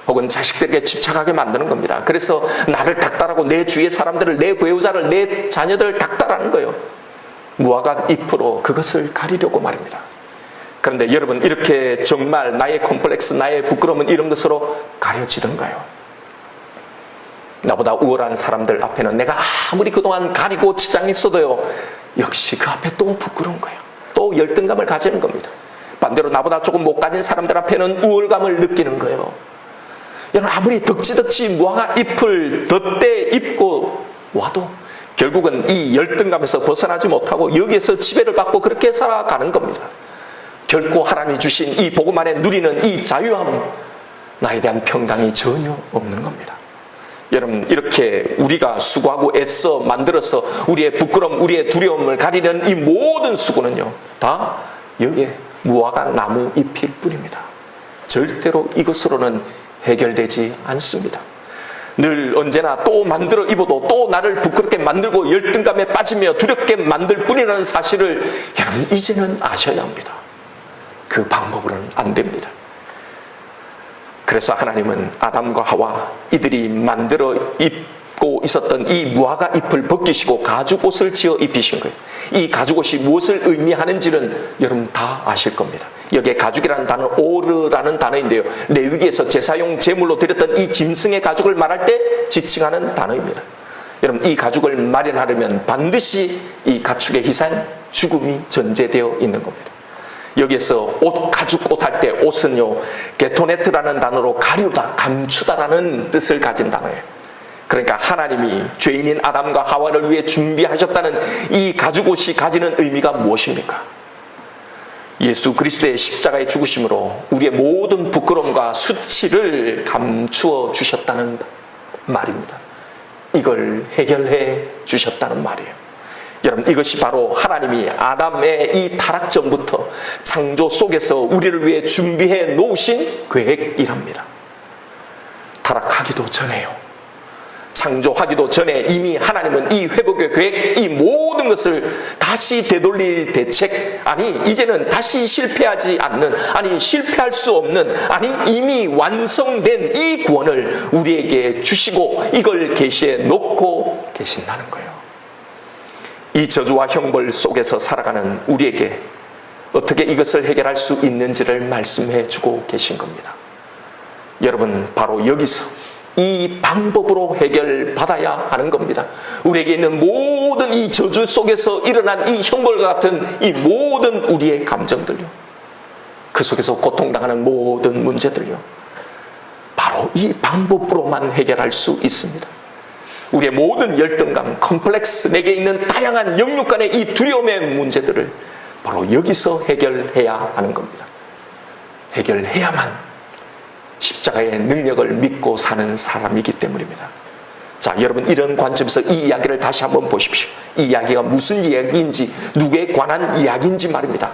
혹은 자식들에게 집착하게 만드는 겁니다. 그래서 나를 닥달하고 내 주위의 사람들을, 내 배우자를, 내 자녀들을 닥달하는 거예요. 무화과 잎으로 그것을 가리려고 말입니다. 그런데 여러분, 이렇게 정말 나의 컴플렉스, 나의 부끄러움은 이런 것으로 가려지던가요? 나보다 우월한 사람들 앞에는 내가 아무리 그동안 가리고 치장했어도요, 역시 그 앞에 또 부끄러운 거예요. 또 열등감을 가지는 겁니다. 반대로 나보다 조금 못 가진 사람들 앞에는 우월감을 느끼는 거예요. 여러분, 아무리 덕지덕지 무화과 잎을 덧대 입고 와도 결국은 이 열등감에서 벗어나지 못하고 여기에서 지배를 받고 그렇게 살아가는 겁니다. 결코 하나님이 주신 이 복음 안에 누리는 이 자유함, 나에 대한 평강이 전혀 없는 겁니다. 여러분, 이렇게 우리가 수고하고 애써 만들어서 우리의 부끄러움, 우리의 두려움을 가리는 이 모든 수고는요, 다 여기에 무화과 나무 잎일 뿐입니다. 절대로 이것으로는 해결되지 않습니다. 늘 언제나 또 만들어 입어도 또 나를 부끄럽게 만들고 열등감에 빠지며 두렵게 만들 뿐이라는 사실을 여러분, 이제는 아셔야 합니다. 그 방법으로는 안 됩니다. 그래서 하나님은 아담과 하와, 이들이 만들어 입고 있었던 이 무화과 잎을 벗기시고 가죽옷을 지어 입히신 거예요. 이 가죽옷이 무엇을 의미하는지는 여러분 다 아실 겁니다. 여기에 가죽이라는 단어는 오르라는 단어인데요, 레위기에서 제사용 제물로 드렸던 이 짐승의 가죽을 말할 때 지칭하는 단어입니다. 여러분, 이 가죽을 마련하려면 반드시 이 가축의 희생, 죽음이 전제되어 있는 겁니다. 여기에서 가죽 옷 할 때 옷은요, 게토네트라는 단어로 가리우다, 감추다라는 뜻을 가진 단어예요. 그러니까 하나님이 죄인인 아담과 하와를 위해 준비하셨다는 이 가죽 옷이 가지는 의미가 무엇입니까? 예수 그리스도의 십자가의 죽으심으로 우리의 모든 부끄러움과 수치를 감추어 주셨다는 말입니다. 이걸 해결해 주셨다는 말이에요. 여러분, 이것이 바로 하나님이 아담의 이 타락전부터 창조 속에서 우리를 위해 준비해 놓으신 계획이랍니다. 타락하기도 전에요, 창조하기도 전에 이미 하나님은 이 회복의 계획, 이 모든 것을 다시 되돌릴 대책, 아니 이제는 다시 실패하지 않는, 아니 실패할 수 없는, 아니 이미 완성된 이 구원을 우리에게 주시고 이걸 계시해 놓고 계신다는 거예요. 이 저주와 형벌 속에서 살아가는 우리에게 어떻게 이것을 해결할 수 있는지를 말씀해 주고 계신 겁니다. 여러분, 바로 여기서 이 방법으로 해결받아야 하는 겁니다. 우리에게 있는 모든 이 저주 속에서 일어난 이 형벌과 같은 이 모든 우리의 감정들요, 그 속에서 고통당하는 모든 문제들요, 바로 이 방법으로만 해결할 수 있습니다. 우리의 모든 열등감, 컴플렉스, 내게 있는 다양한 영육 간의 이 두려움의 문제들을 바로 여기서 해결해야 하는 겁니다. 해결해야만 십자가의 능력을 믿고 사는 사람이기 때문입니다. 자, 여러분, 이런 관점에서 이 이야기를 다시 한번 보십시오. 이 이야기가 무슨 이야기인지, 누구에 관한 이야기인지 말입니다.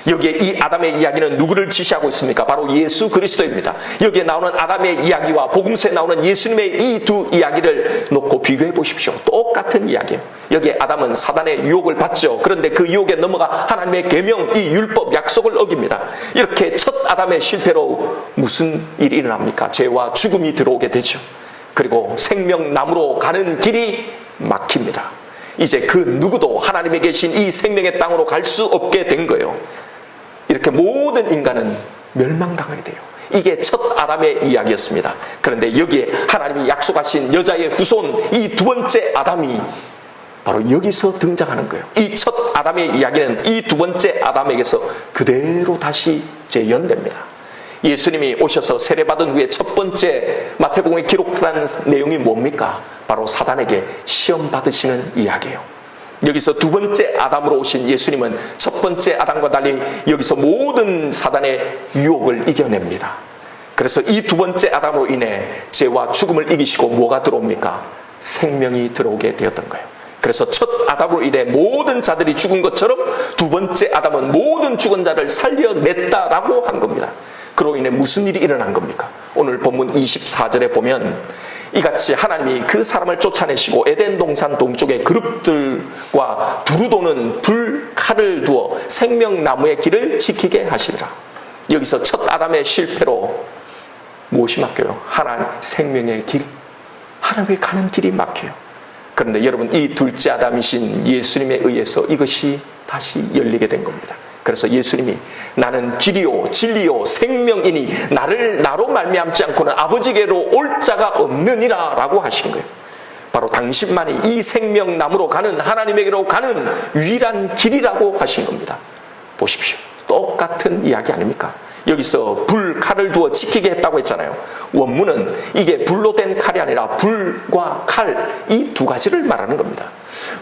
여기에 이 아담의 이야기는 누구를 지시하고 있습니까? 바로 예수 그리스도입니다. 여기에 나오는 아담의 이야기와 복음서에 나오는 예수님의 이 두 이야기를 놓고 비교해 보십시오. 똑같은 이야기예요. 여기에 아담은 사단의 유혹을 받죠. 그런데 그 유혹에 넘어가 하나님의 계명, 이 율법, 약속을 어깁니다. 이렇게 첫 아담의 실패로 무슨 일이 일어납니까? 죄와 죽음이 들어오게 되죠. 그리고 생명나무로 가는 길이 막힙니다. 이제 그 누구도 하나님에 계신 이 생명의 땅으로 갈 수 없게 된 거예요. 이렇게 모든 인간은 멸망당하게 돼요. 이게 첫 아담의 이야기였습니다. 그런데 여기에 하나님이 약속하신 여자의 후손, 이 두 번째 아담이 바로 여기서 등장하는 거예요. 이 첫 아담의 이야기는 이 두 번째 아담에게서 그대로 다시 재현됩니다. 예수님이 오셔서 세례받은 후에 첫 번째 마태복음에 기록한 내용이 뭡니까? 바로 사단에게 시험 받으시는 이야기예요. 여기서 두 번째 아담으로 오신 예수님은 첫 번째 아담과 달리 여기서 모든 사단의 유혹을 이겨냅니다. 그래서 이 두 번째 아담으로 인해 죄와 죽음을 이기시고 뭐가 들어옵니까? 생명이 들어오게 되었던 거예요. 그래서 첫 아담으로 인해 모든 자들이 죽은 것처럼 두 번째 아담은 모든 죽은 자를 살려냈다라고 한 겁니다. 그로 인해 무슨 일이 일어난 겁니까? 오늘 본문 24절에 보면 이같이 하나님이 그 사람을 쫓아내시고 에덴 동산 동쪽의 그룹들과 두루 도는 불 칼을 두어 생명나무의 길을 지키게 하시리라. 여기서 첫 아담의 실패로 무엇이 막혀요? 하나님 생명의 길, 하나님께 가는 길이 막혀요. 그런데 여러분, 이 둘째 아담이신 예수님에 의해서 이것이 다시 열리게 된 겁니다. 그래서 예수님이 나는 길이요 진리요 생명이니 나로 말미암지 않고는 아버지께로 올 자가 없느니라 라고 하신 거예요. 바로 당신만이 이 생명나무로 가는, 하나님에게로 가는 유일한 길이라고 하신 겁니다. 보십시오. 똑같은 이야기 아닙니까? 여기서 불, 칼을 두어 지키게 했다고 했잖아요. 원문은 이게 불로 된 칼이 아니라 불과 칼, 이 두 가지를 말하는 겁니다.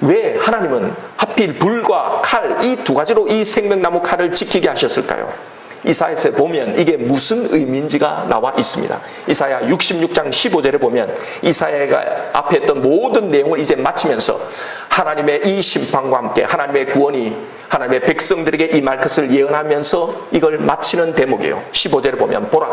왜 하나님은 하필 불과 칼, 이 두 가지로 이 생명나무 칼을 지키게 하셨을까요? 이사야서에 보면 이게 무슨 의미인지가 나와 있습니다. 이사야 66장 15절에 보면 이사야가 앞에 했던 모든 내용을 이제 마치면서 하나님의 이 심판과 함께 하나님의 구원이 하나님의 백성들에게 임할 것을 예언하면서 이걸 마치는 대목이에요. 15절에 보면 보라,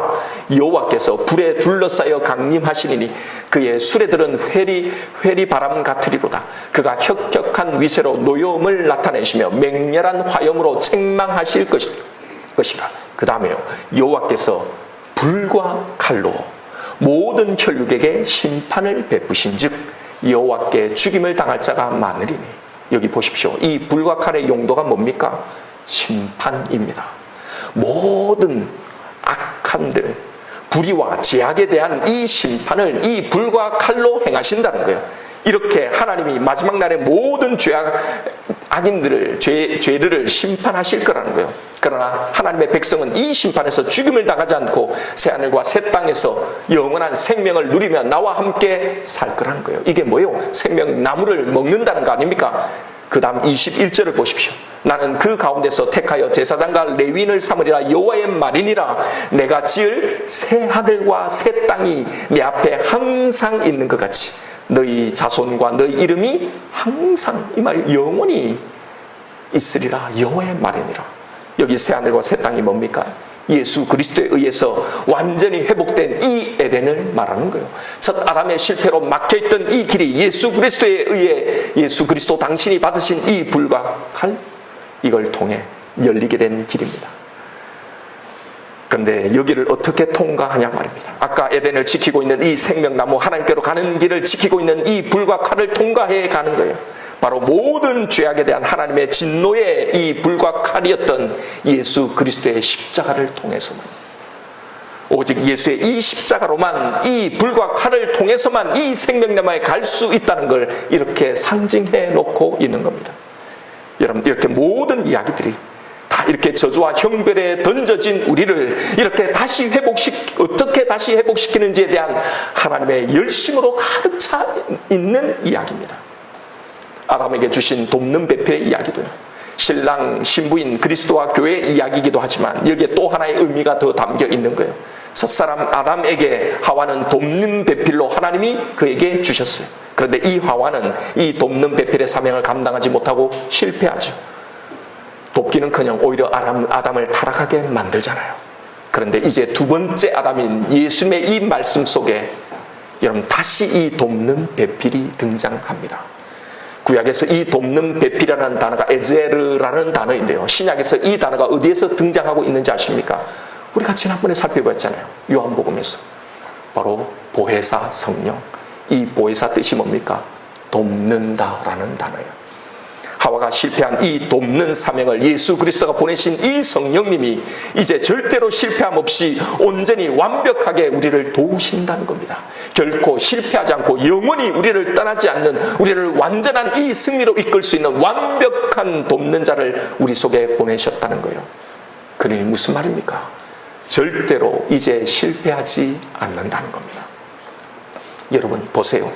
여호와께서 불에 둘러싸여 강림하시리니 그의 수레들은 회리 바람 같으리로다. 그가 혁혁한 위세로 노여움을 나타내시며 맹렬한 화염으로 책망하실 것이라. 그 다음에요, 여호와께서 불과 칼로 모든 혈육에게 심판을 베푸신 즉 여호와께 죽임을 당할 자가 많으리니. 여기 보십시오. 이 불과 칼의 용도가 뭡니까? 심판입니다. 모든 악함들, 불의와 제약에 대한 이 심판을 이 불과 칼로 행하신다는 거예요. 이렇게 하나님이 마지막 날에 모든 악인들을 죄들을 심판하실 거라는 거예요. 그러나 하나님의 백성은 이 심판에서 죽임을 당하지 않고 새하늘과 새 땅에서 영원한 생명을 누리며 나와 함께 살 거라는 거예요. 이게 뭐예요? 생명나무를 먹는다는 거 아닙니까? 그 다음 21절을 보십시오. 나는 그 가운데서 택하여 제사장과 레위인을 삼으리라. 여호와의 말이니라. 내가 지을 새 하늘과 새 땅이 내 앞에 항상 있는 것 같이 너희 자손과 너희 이름이 항상, 이 말 영원히 있으리라. 여호와의 말이니라. 여기 새 하늘과 새 땅이 뭡니까? 예수 그리스도에 의해서 완전히 회복된 이 에덴을 말하는 거예요. 첫 아담의 실패로 막혀있던 이 길이 예수 그리스도에 의해 예수 그리스도 당신이 받으신 이 불과 칼, 이걸 통해 열리게 된 길입니다. 그런데 여기를 어떻게 통과하냐 말입니다. 아까 에덴을 지키고 있는 이 생명나무, 하나님께로 가는 길을 지키고 있는 이 불과 칼을 통과해 가는 거예요. 바로 모든 죄악에 대한 하나님의 진노의 이 불과 칼이었던 예수 그리스도의 십자가를 통해서만, 오직 예수의 이 십자가로만, 이 불과 칼을 통해서만 이 생명나무에 갈 수 있다는 걸 이렇게 상징해 놓고 있는 겁니다. 여러분, 이렇게 모든 이야기들이 다 이렇게 저주와 형벌에 던져진 우리를 이렇게 다시 어떻게 다시 회복시키는지에 대한 하나님의 열심으로 가득 차 있는 이야기입니다. 아담에게 주신 돕는 배필의 이야기도요, 신랑 신부인 그리스도와 교회의 이야기이기도 하지만 여기에 또 하나의 의미가 더 담겨 있는 거예요. 첫사람 아담에게 하와는 돕는 배필로 하나님이 그에게 주셨어요. 그런데 이 하와는 이 돕는 배필의 사명을 감당하지 못하고 실패하죠. 돕기는커녕 오히려 아담을 타락하게 만들잖아요. 그런데 이제 두 번째 아담인 예수님의 이 말씀 속에 여러분 다시 이 돕는 배필이 등장합니다. 구약에서 이 돕는 배필이라는 단어가 에제르라는 단어인데요, 신약에서 이 단어가 어디에서 등장하고 있는지 아십니까? 우리가 지난번에 살펴봤잖아요. 요한복음에서. 바로 보혜사 성령. 이 보혜사 뜻이 뭡니까? 돕는다라는 단어예요. 하와가 실패한 이 돕는 사명을 예수 그리스도가 보내신 이 성령님이 이제 절대로 실패함 없이 온전히 완벽하게 우리를 도우신다는 겁니다. 결코 실패하지 않고 영원히 우리를 떠나지 않는, 우리를 완전한 이 승리로 이끌 수 있는 완벽한 돕는 자를 우리 속에 보내셨다는 거예요. 그러니 무슨 말입니까? 절대로 이제 실패하지 않는다는 겁니다. 여러분 보세요.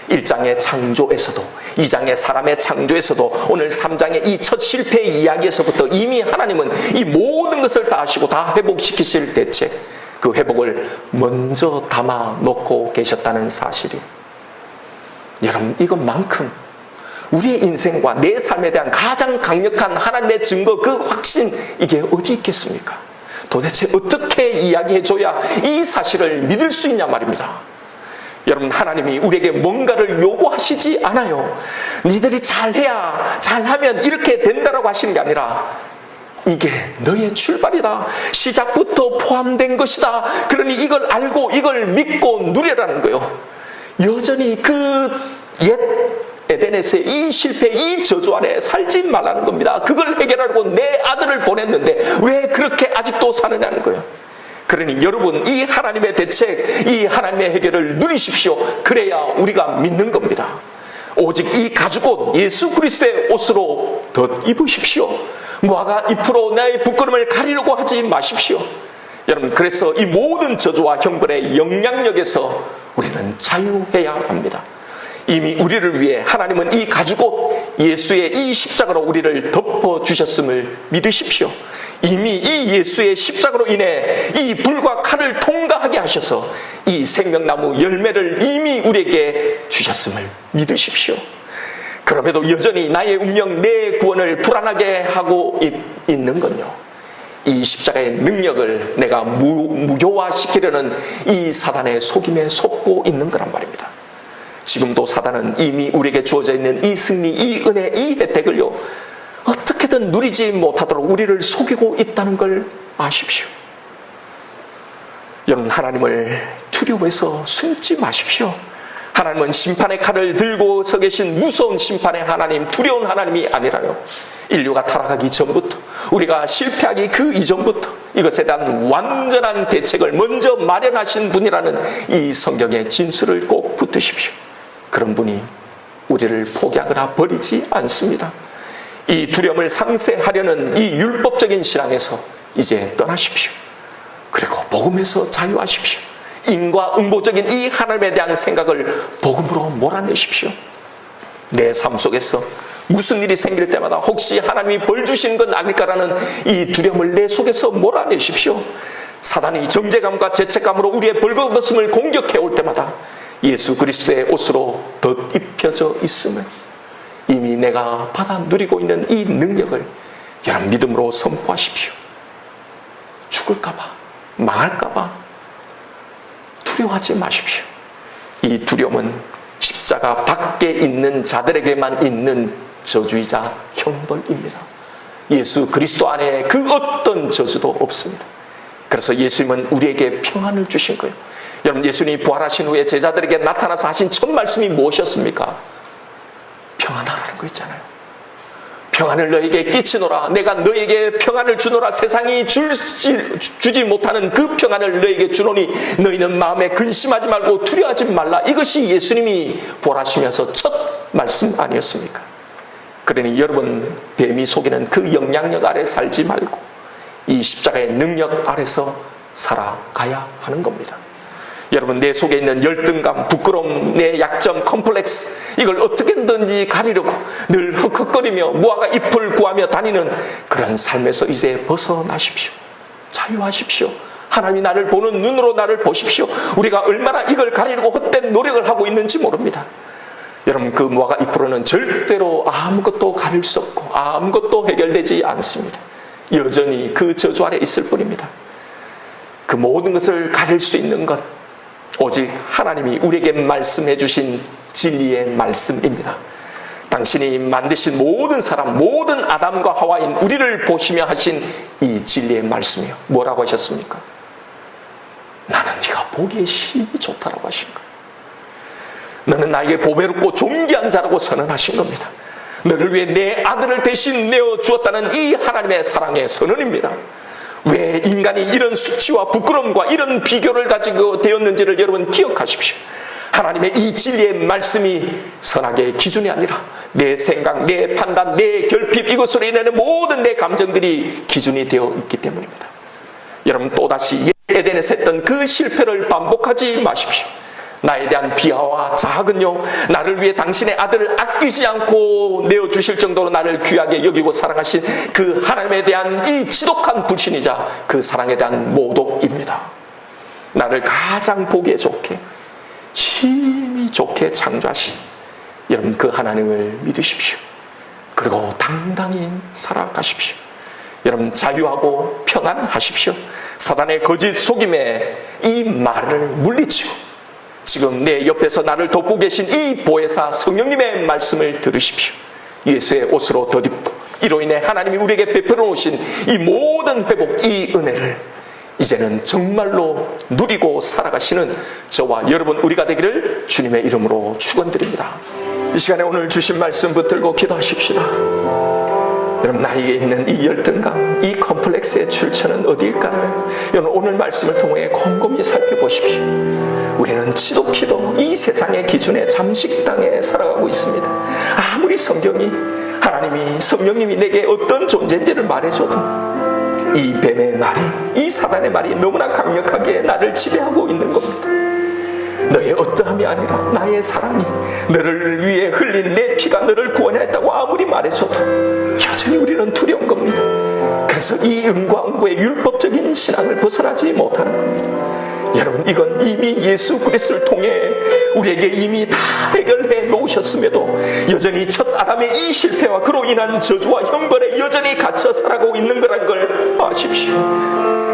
1장의 창조에서도, 2장의 사람의 창조에서도, 오늘 3장의 이 첫 실패의 이야기에서부터 이미 하나님은 이 모든 것을 다 하시고 다 회복시키실 대책, 그 회복을 먼저 담아 놓고 계셨다는 사실이, 여러분 이것만큼 우리의 인생과 내 삶에 대한 가장 강력한 하나님의 증거, 그 확신, 이게 어디 있겠습니까? 도대체 어떻게 이야기해줘야 이 사실을 믿을 수 있냐 말입니다. 여러분, 하나님이 우리에게 뭔가를 요구하시지 않아요. 니들이 잘해야, 잘하면 이렇게 된다라고 하시는 게 아니라 이게 너의 출발이다, 시작부터 포함된 것이다, 그러니 이걸 알고 이걸 믿고 누려라는 거예요. 여전히 그 옛 에덴에서의 이 실패, 이 저주 아래 살지 말라는 겁니다. 그걸 해결하려고 내 아들을 보냈는데 왜 그렇게 아직도 사느냐는 거예요. 그러니 여러분, 이 하나님의 대책, 이 하나님의 해결을 누리십시오. 그래야 우리가 믿는 겁니다. 오직 이 가죽옷, 예수 그리스도의 옷으로 덧 입으십시오. 무화과 잎으로 나의 부끄러움을 가리려고 하지 마십시오. 여러분, 그래서 이 모든 저주와 형벌의 영향력에서 우리는 자유해야 합니다. 이미 우리를 위해 하나님은 이 가죽옷 예수의 이 십자가로 우리를 덮어주셨음을 믿으십시오. 이미 이 예수의 십자가로 인해 이 불과 칼을 통과하게 하셔서 이 생명나무 열매를 이미 우리에게 주셨음을 믿으십시오. 그럼에도 여전히 나의 운명, 내 구원을 불안하게 하고 있는 건요, 이 십자가의 능력을 내가 무효화시키려는 이 사단의 속임에 속고 있는 거란 말입니다. 지금도 사단은 이미 우리에게 주어져 있는 이 승리, 이 은혜, 이 혜택을요, 어떻게든 누리지 못하도록 우리를 속이고 있다는 걸 아십시오. 여러분, 하나님을 두려워해서 숨지 마십시오. 하나님은 심판의 칼을 들고 서 계신 무서운 심판의 하나님, 두려운 하나님이 아니라요, 인류가 타락하기 전부터, 우리가 실패하기 그 이전부터 이것에 대한 완전한 대책을 먼저 마련하신 분이라는 이 성경의 진술을 꼭 붙드십시오. 그런 분이 우리를 포기하거나 버리지 않습니다. 이 두려움을 상쇄하려는 이 율법적인 신앙에서 이제 떠나십시오. 그리고 복음에서 자유하십시오. 인과응보적인 이 하나님에 대한 생각을 복음으로 몰아내십시오. 내 삶 속에서 무슨 일이 생길 때마다 혹시 하나님이 벌 주시는 건 아닐까라는 이 두려움을 내 속에서 몰아내십시오. 사단이 정죄감과 죄책감으로 우리의 벌거벗음을 공격해 올 때마다 예수 그리스도의 옷으로 덧입혀져 있음을, 이미 내가 받아 누리고 있는 이 능력을 여러분 믿음으로 선포하십시오. 죽을까봐, 망할까봐 두려워하지 마십시오. 이 두려움은 십자가 밖에 있는 자들에게만 있는 저주이자 형벌입니다. 예수 그리스도 안에 그 어떤 저주도 없습니다. 그래서 예수님은 우리에게 평안을 주신 거예요. 여러분, 예수님이 부활하신 후에 제자들에게 나타나서 하신 첫 말씀이 무엇이었습니까? 평안하라는 거 있잖아요. 평안을 너에게 끼치노라. 내가 너에게 평안을 주노라. 세상이 주지 못하는 그 평안을 너에게 주노니 너희는 마음에 근심하지 말고 두려워하지 말라. 이것이 예수님이 부활하시면서 첫 말씀 아니었습니까? 그러니 여러분, 뱀이 속이는 그 영향력 아래 살지 말고 이 십자가의 능력 아래서 살아가야 하는 겁니다. 여러분, 내 속에 있는 열등감, 부끄러움, 내 약점, 컴플렉스, 이걸 어떻게든지 가리려고 늘 흑흑거리며 무화과 잎을 구하며 다니는 그런 삶에서 이제 벗어나십시오. 자유하십시오. 하나님이 나를 보는 눈으로 나를 보십시오. 우리가 얼마나 이걸 가리려고 헛된 노력을 하고 있는지 모릅니다. 여러분, 그 무화과 잎으로는 절대로 아무것도 가릴 수 없고 아무것도 해결되지 않습니다. 여전히 그 저주 아래 있을 뿐입니다. 그 모든 것을 가릴 수 있는 것, 오직 하나님이 우리에게 말씀해 주신 진리의 말씀입니다. 당신이 만드신 모든 사람, 모든 아담과 하와인 우리를 보시며 하신 이 진리의 말씀이요. 뭐라고 하셨습니까? 나는 네가 보기에 심히 좋다라고 하신 거예요. 너는 나에게 보배롭고 존귀한 자라고 선언하신 겁니다. 너를 위해 내 아들을 대신 내어 주었다는 이 하나님의 사랑의 선언입니다. 왜 인간이 이런 수치와 부끄러움과 이런 비교를 가지고 되었는지를 여러분 기억하십시오. 하나님의 이 진리의 말씀이 선악의 기준이 아니라 내 생각, 내 판단, 내 결핍, 이것으로 인하는 모든 내 감정들이 기준이 되어 있기 때문입니다. 여러분, 또다시 에덴에서 했던 그 실패를 반복하지 마십시오. 나에 대한 비하와 자학은요, 나를 위해 당신의 아들을 아끼지 않고 내어주실 정도로 나를 귀하게 여기고 사랑하신 그 하나님에 대한 이 지독한 불신이자 그 사랑에 대한 모독입니다. 나를 가장 보기에 좋게, 심히 좋게 창조하신 여러분, 그 하나님을 믿으십시오. 그리고 당당히 살아가십시오. 여러분, 자유하고 평안하십시오. 사단의 거짓 속임에 이 말을 물리치고 지금 내 옆에서 나를 돕고 계신 이 보혜사 성령님의 말씀을 들으십시오. 예수의 옷으로 덧입고 이로 인해 하나님이 우리에게 베풀어 놓으신 이 모든 회복, 이 은혜를 이제는 정말로 누리고 살아가시는 저와 여러분 우리가 되기를 주님의 이름으로 축원드립니다. 이 시간에 오늘 주신 말씀 붙들고 기도하십시다. 여러분, 나에게 있는 이 열등감, 이 컴플렉스의 출처는 어디일까를 여러분 오늘 말씀을 통해 곰곰이 살펴보십시오. 우리는 지독히도 이 세상의 기준에 잠식당에 살아가고 있습니다. 아무리 성경이, 하나님이, 성령님이 내게 어떤 존재인지를 말해줘도 이 뱀의 말이, 이 사단의 말이 너무나 강력하게 나를 지배하고 있는 겁니다. 너의 어떠함이 아니라 나의 사랑이, 너를 위해 흘린 내 피가 너를 구원했다고 아무리 말해줘도 여전히 우리는 두려운 겁니다. 그래서 이 응과응보의 율법적인 신앙을 벗어나지 못하는 겁니다. 여러분, 이건 이미 예수 그리스도를 통해 우리에게 이미 다 해결해 놓으셨음에도 여전히 첫 아담의 이 실패와 그로 인한 저주와 형벌에 여전히 갇혀 살아가고 있는 거란 걸 아십시오.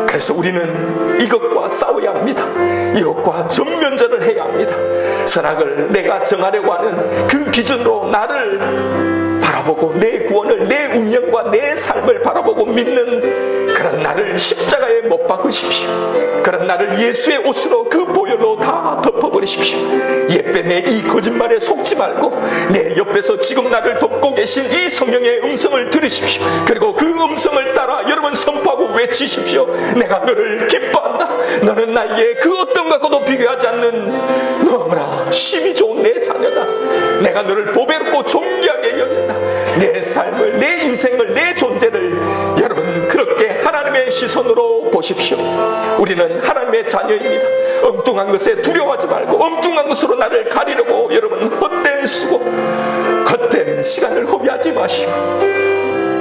그래서 우리는 이것과 싸워야 합니다. 이것과 전면전을 해야 합니다. 선악을 내가 정하려고 하는 그 기준으로 나를 바라보고 내 구원을, 내 운명과 내 삶을 바라보고 믿는 그런 나를 십자가에 못 박으십시오. 그런 나를 예수의 옷으로 그 보혈로 다 덮어버리십시오. 옛뱀의 이 거짓말에 속지 말고 내 옆에서 지금 나를 돕고 계신 이 성령의 음성을 들으십시오. 그리고 그 음성을 따라 여러분 선포하고 외치십시오. 내가 너를 기뻐한다. 너는 나에게 그 어떤 것과도 비교하지 않는 너무나 심히 좋은 내 자녀다. 내가 너를 보배롭고 존귀하게 여긴다. 내 삶을, 내 인생을, 내 존재를 여러분 그렇게 하나님의 시선으로 보십시오. 우리는 하나님의 자녀입니다. 엉뚱한 것에 두려워하지 말고 엉뚱한 것으로 나를 가리려고 여러분 헛된 수고, 헛된 시간을 허비하지 마시고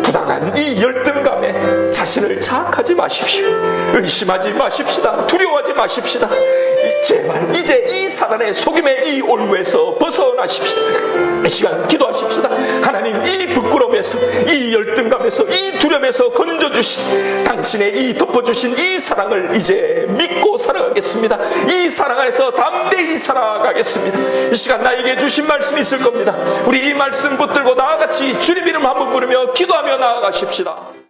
부당한 이 열등감에 자신을 자학하지 마십시오. 의심하지 마십시다. 두려워하지 마십시다. 제발 이제 이 사단의 속임의 이 올무에서 벗어나십시다. 이 시간 기도하십시다. 하나님, 이 부끄러움에서, 이 열등감에서, 이 두려움에서 건져주신 당신의 이 덮어주신 이 사랑을 이제 믿고 살아가겠습니다. 이 사랑 안에서 담대히 살아가겠습니다. 이 시간 나에게 주신 말씀이 있을 겁니다. 우리 이 말씀 붙들고 나아같이 주님 이름 한번 부르며 기도하며 나아가십시다.